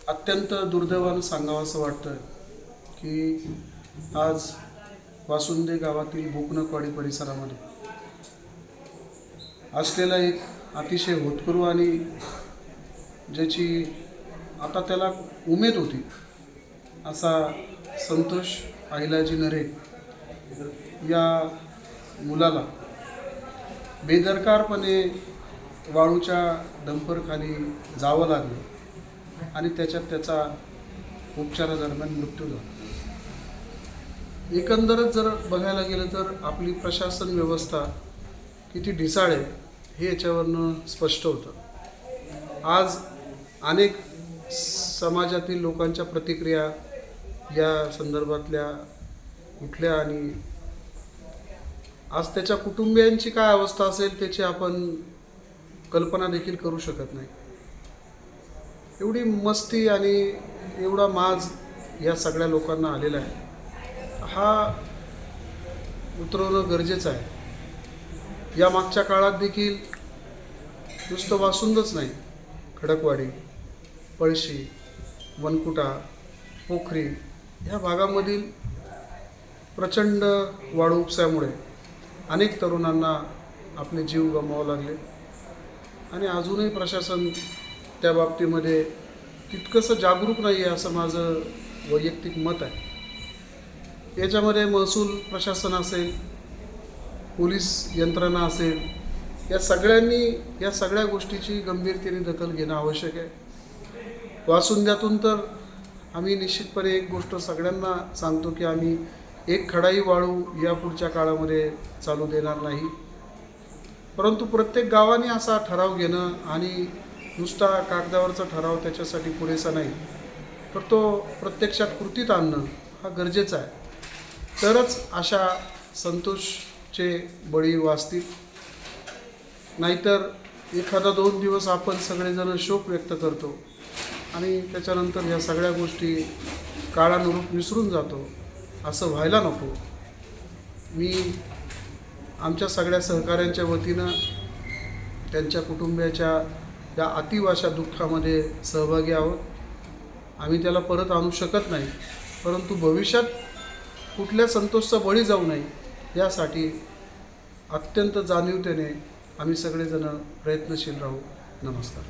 अत्यंत दुर्दैवानं सांगावंसं वाटतं की आज वासुंदे गावातील भूकनकवाडी परिसरामध्ये असलेला एक अतिशय होतकरू आणि ज्याची आता त्याला उमेद होती असा संतोष अहिलाजी नरे या मुलाला बेदरकारपणे वाळूच्या डंपरखाली जावं लागलं आणि त्याचा उपचारादरम्यान मृत्यू झाला. एकंदरच जर बघायला गेलं तर आपली प्रशासन व्यवस्था किती ढिसाळ आहे हे याच्यावरनं स्पष्ट होतं. आज अनेक समाजातील लोकांच्या प्रतिक्रिया या संदर्भातल्या उठल्या आणि आज त्याच्या कुटुंबियांची काय अवस्था असेल त्याची आपण कल्पना देखील करू शकत नाही. एवढी मस्ती आणि एवढा माज या सगळ्या लोकांना आलेला आहे, हा उतरवणं गरजेचं आहे. या मागच्या काळात देखील नुसतं वासुंदच नाही, खडकवाडी, पळशी, वनकुटा, पोखरी ह्या भागामधील प्रचंड वाळू उपसामुळे अनेक तरुणांना आपले जीव गमवावे लागले आणि अजूनही प्रशासन त्या बाबतीमध्ये तितकंसं जागरूक नाही आहे असं माझं वैयक्तिक मत आहे. याच्यामध्ये महसूल प्रशासन असेल, पोलीस यंत्रणा असेल, या सगळ्यांनी या सगळ्या गोष्टीची गंभीरतेने दखल घेणं आवश्यक आहे. वासुंद्यातून तर आम्ही निश्चितपणे एक गोष्ट सगळ्यांना सांगतो की आम्ही एक खडाही वाळू या पुढच्या काळामध्ये चालू देणार नाही. परंतु प्रत्येक गावाने असा ठराव घेणं आणि नुसता कागदावरचा ठराव त्याच्यासाठी पुरेसा नाही, तर तो प्रत्यक्षात कृतीत आणणं हा गरजेचा आहे. तरच अशा संतोषचे बळी वाचतील. नाहीतर एखादा 2 दिवस आपण सगळेजण शोक व्यक्त करतो आणि त्याच्यानंतर ह्या सगळ्या गोष्टी काळानुरूप विसरून जातो, असं व्हायला नको. मी आमच्या सगळ्या सहकाऱ्यांच्या वतीनं त्यांच्या कुटुंबियाच्या या अतिवाशा दुःखामध्ये सहभागी आहोत. आम्ही त्याला परत आणू शकत नाही, परंतु भविष्यात कुठल्या संतोषचा बळी जाऊ नये यासाठी अत्यंत जाणीवतेने आम्ही सगळेजण प्रयत्नशील राहू. नमस्कार.